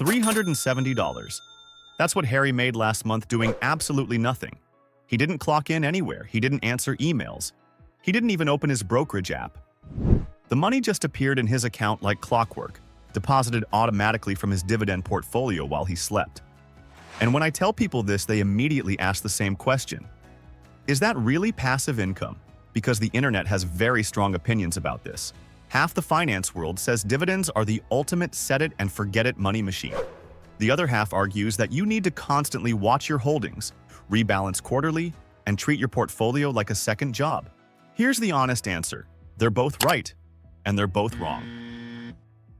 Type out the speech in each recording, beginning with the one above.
$370. That's what Harry made last month doing absolutely nothing. He didn't clock in anywhere, he didn't answer emails, he didn't even open his brokerage app. The money just appeared in his account like clockwork, deposited automatically from his dividend portfolio while he slept. And when I tell people this, they immediately ask the same question. Is that really passive income? Because the internet has very strong opinions about this. Half the finance world says dividends are the ultimate set-it-and-forget-it money machine. The other half argues that you need to constantly watch your holdings, rebalance quarterly, and treat your portfolio like a second job. Here's the honest answer. They're both right, and they're both wrong.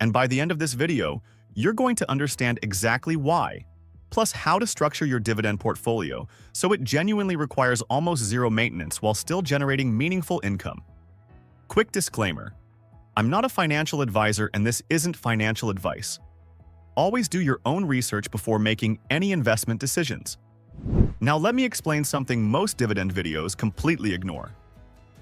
And by the end of this video, you're going to understand exactly why, plus how to structure your dividend portfolio so it genuinely requires almost zero maintenance while still generating meaningful income. Quick disclaimer. I'm not a financial advisor and this isn't financial advice. Always do your own research before making any investment decisions. Now let me explain something most dividend videos completely ignore.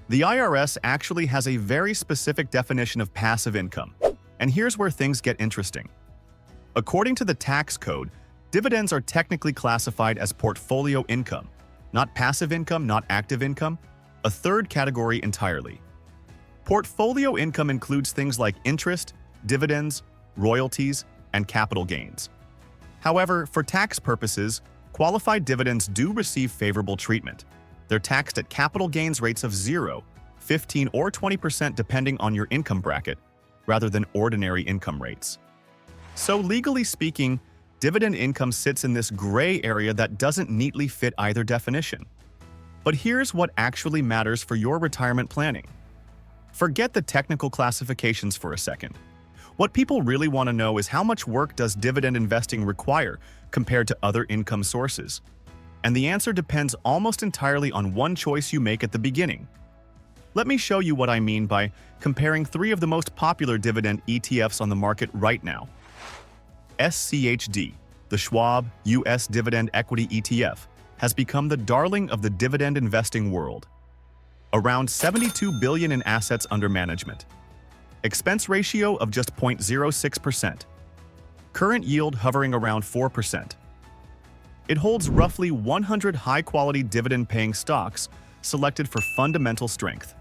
The IRS actually has a very specific definition of passive income, and here's where things get interesting. According to the tax code, dividends are technically classified as portfolio income, not passive income, not active income, a third category entirely. Portfolio income includes things like interest, dividends, royalties, and capital gains. However, for tax purposes, qualified dividends do receive favorable treatment. They're taxed at capital gains rates of 0, 15, or 20% depending on your income bracket, rather than ordinary income rates. So legally speaking, dividend income sits in this gray area that doesn't neatly fit either definition. But here's what actually matters for your retirement planning. Forget the technical classifications for a second. What people really want to know is how much work does dividend investing require compared to other income sources? And the answer depends almost entirely on one choice you make at the beginning. Let me show you what I mean by comparing three of the most popular dividend ETFs on the market right now. SCHD, the Schwab U.S. Dividend Equity ETF, has become the darling of the dividend investing world. Around $72 billion in assets under management. Expense ratio of just 0.06%. Current yield hovering around 4%. It holds roughly 100 high-quality dividend-paying stocks selected for fundamental strength.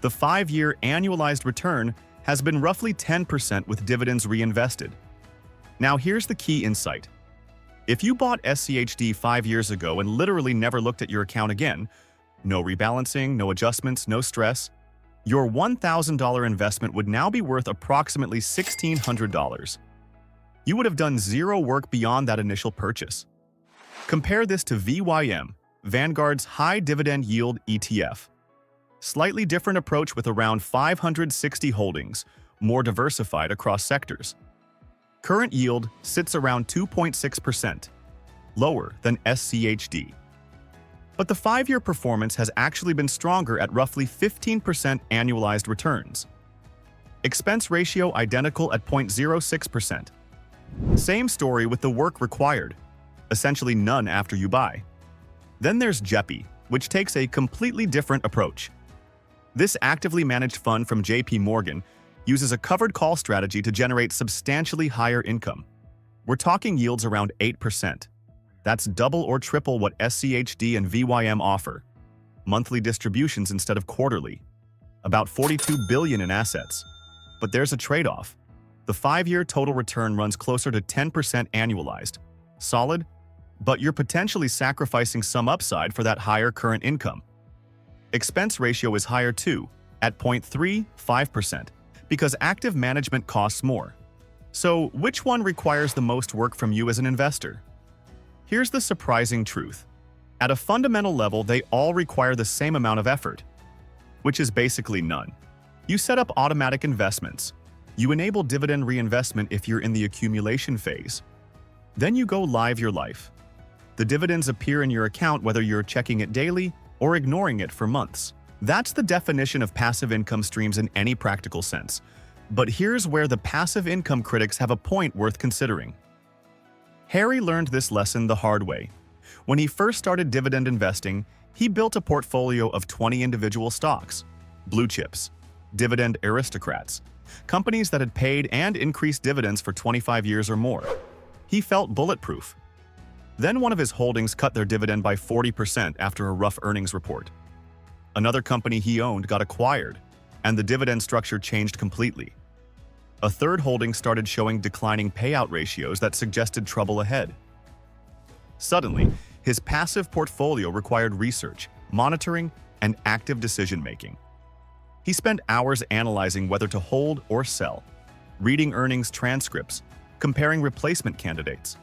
The 5-year annualized return has been roughly 10% with dividends reinvested. Now here's the key insight. If you bought SCHD 5 years ago and literally never looked at your account again, no rebalancing, no adjustments, no stress, your $1,000 investment would now be worth approximately $1,600. You would have done zero work beyond that initial purchase. Compare this to VYM, Vanguard's high dividend yield ETF. Slightly different approach with around 560 holdings, more diversified across sectors. Current yield sits around 2.6%, lower than SCHD. But the 5-year performance has actually been stronger at roughly 15% annualized returns. Expense ratio identical at 0.06%. Same story with the work required, essentially none after you buy. Then there's JEPI, which takes a completely different approach. This actively managed fund from JP uses a covered call strategy to generate substantially higher income. We're talking yields around 8%. That's double or triple what SCHD and VYM offer. Monthly distributions instead of quarterly. About $42 billion in assets. But there's a trade-off. The 5-year total return runs closer to 10% annualized. Solid, but you're potentially sacrificing some upside for that higher current income. Expense ratio is higher too, at 0.35%, because active management costs more. So which one requires the most work from you as an investor? Here's the surprising truth. At a fundamental level, they all require the same amount of effort, which is basically none. You set up automatic investments. You enable dividend reinvestment if you're in the accumulation phase. Then you go live your life. The dividends appear in your account whether you're checking it daily or ignoring it for months. That's the definition of passive income streams in any practical sense. But here's where the passive income critics have a point worth considering. Harry learned this lesson the hard way. When he first started dividend investing, he built a portfolio of 20 individual stocks, blue chips, dividend aristocrats, companies that had paid and increased dividends for 25 years or more. He felt bulletproof. Then one of his holdings cut their dividend by 40% after a rough earnings report. Another company he owned got acquired, and the dividend structure changed completely. A third holding started showing declining payout ratios that suggested trouble ahead. Suddenly, his passive portfolio required research, monitoring, and active decision-making. He spent hours analyzing whether to hold or sell, reading earnings transcripts, comparing replacement candidates.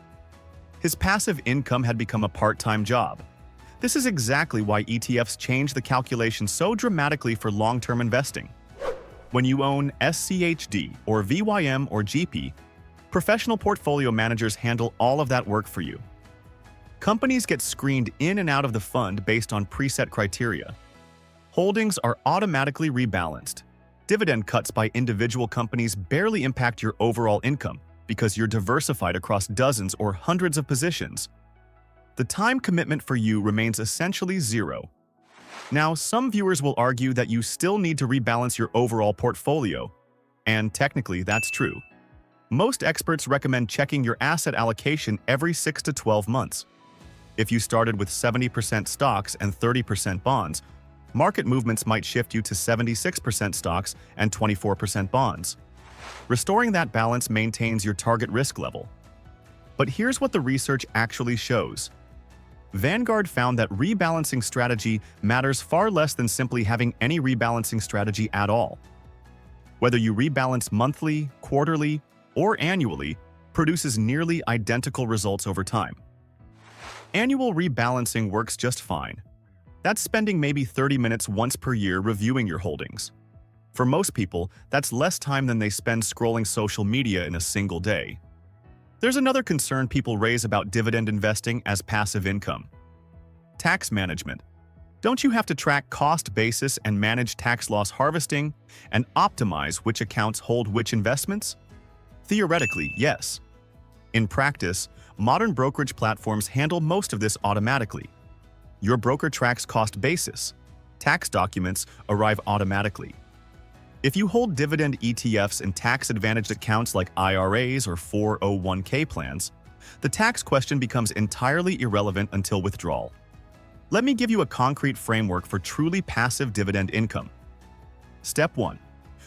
His passive income had become a part-time job. This is exactly why ETFs changed the calculation so dramatically for long-term investing. When you own SCHD or VYM or JEPI, professional portfolio managers handle all of that work for you. Companies get screened in and out of the fund based on preset criteria. Holdings are automatically rebalanced. Dividend cuts by individual companies barely impact your overall income because you're diversified across dozens or hundreds of positions. The time commitment for you remains essentially zero. Now, some viewers will argue that you still need to rebalance your overall portfolio, and technically that's true. Most experts recommend checking your asset allocation every 6 to 12 months. If you started with 70% stocks and 30% bonds, market movements might shift you to 76% stocks and 24% bonds. Restoring that balance maintains your target risk level. But here's what the research actually shows. Vanguard found that rebalancing strategy matters far less than simply having any rebalancing strategy at all. Whether you rebalance monthly, quarterly, or annually, produces nearly identical results over time. Annual rebalancing works just fine. That's spending maybe 30 minutes once per year reviewing your holdings. For most people, that's less time than they spend scrolling social media in a single day. There's another concern people raise about dividend investing as passive income. Tax management. Don't you have to track cost basis and manage tax loss harvesting and optimize which accounts hold which investments? Theoretically, yes. In practice, modern brokerage platforms handle most of this automatically. Your broker tracks cost basis. Tax documents arrive automatically. If you hold dividend ETFs in tax-advantaged accounts like IRAs or 401k plans, the tax question becomes entirely irrelevant until withdrawal. Let me give you a concrete framework for truly passive dividend income. Step 1.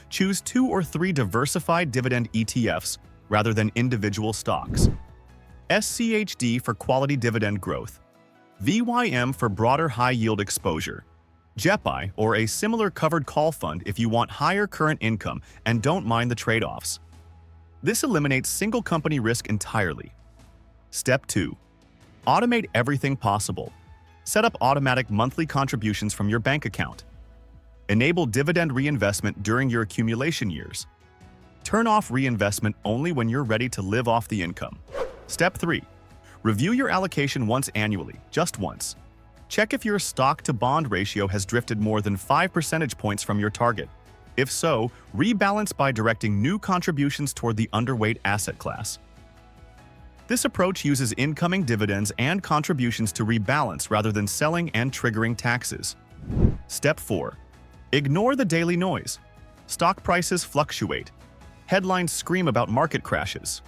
Choose 2 or 3 diversified dividend ETFs rather than individual stocks. SCHD for quality dividend growth. VYM for broader high-yield exposure. JEPI, or a similar covered call fund if you want higher current income and don't mind the trade-offs. This eliminates single company risk entirely. Step 2. Automate everything possible. Set up automatic monthly contributions from your bank account. Enable dividend reinvestment during your accumulation years. Turn off reinvestment only when you're ready to live off the income. Step 3. Review your allocation once annually, just once. Check if your stock-to-bond ratio has drifted more than 5 percentage points from your target. If so, rebalance by directing new contributions toward the underweight asset class. This approach uses incoming dividends and contributions to rebalance rather than selling and triggering taxes. Step 4. Ignore the daily noise. Stock prices fluctuate. Headlines scream about market crashes.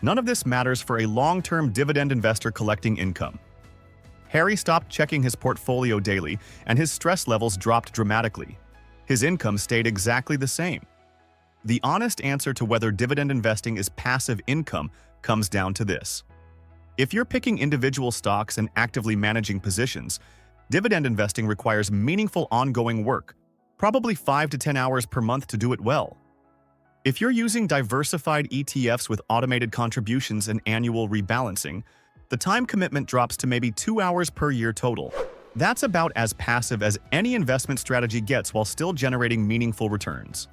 None of this matters for a long-term dividend investor collecting income. Harry stopped checking his portfolio daily, and his stress levels dropped dramatically. His income stayed exactly the same. The honest answer to whether dividend investing is passive income comes down to this. If you're picking individual stocks and actively managing positions, dividend investing requires meaningful ongoing work, probably 5 to 10 hours per month to do it well. If you're using diversified ETFs with automated contributions and annual rebalancing, the time commitment drops to maybe 2 hours per year total. That's about as passive as any investment strategy gets while still generating meaningful returns.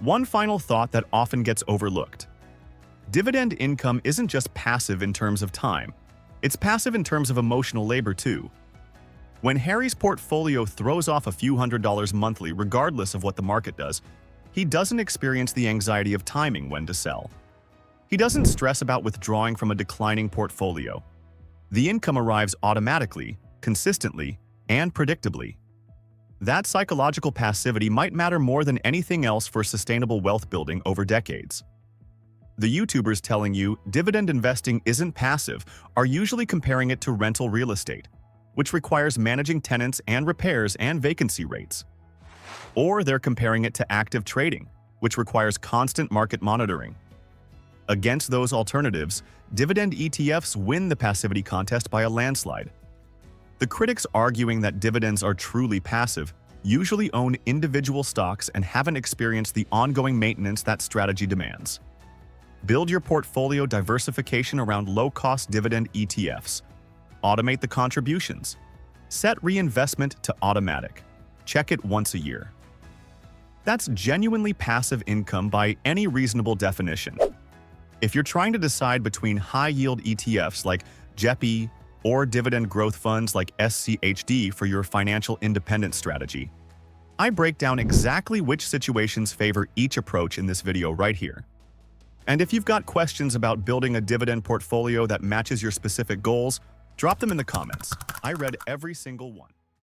One final thought that often gets overlooked. Dividend income isn't just passive in terms of time. It's passive in terms of emotional labor too. When Harry's portfolio throws off a few $100s monthly regardless of what the market does, he doesn't experience the anxiety of timing when to sell. He doesn't stress about withdrawing from a declining portfolio. The income arrives automatically, consistently, and predictably. That psychological passivity might matter more than anything else for sustainable wealth building over decades. The YouTubers telling you dividend investing isn't passive are usually comparing it to rental real estate, which requires managing tenants and repairs and vacancy rates. Or they're comparing it to active trading, which requires constant market monitoring. Against those alternatives, dividend ETFs win the passivity contest by a landslide. The critics arguing that dividends are truly passive usually own individual stocks and haven't experienced the ongoing maintenance that strategy demands. Build your portfolio diversification around low-cost dividend ETFs. Automate the contributions. Set reinvestment to automatic. Check it once a year. That's genuinely passive income by any reasonable definition. If you're trying to decide between high-yield ETFs like JEPI or dividend growth funds like SCHD for your financial independence strategy, I break down exactly which situations favor each approach in this video right here. And if you've got questions about building a dividend portfolio that matches your specific goals, drop them in the comments. I read every single one.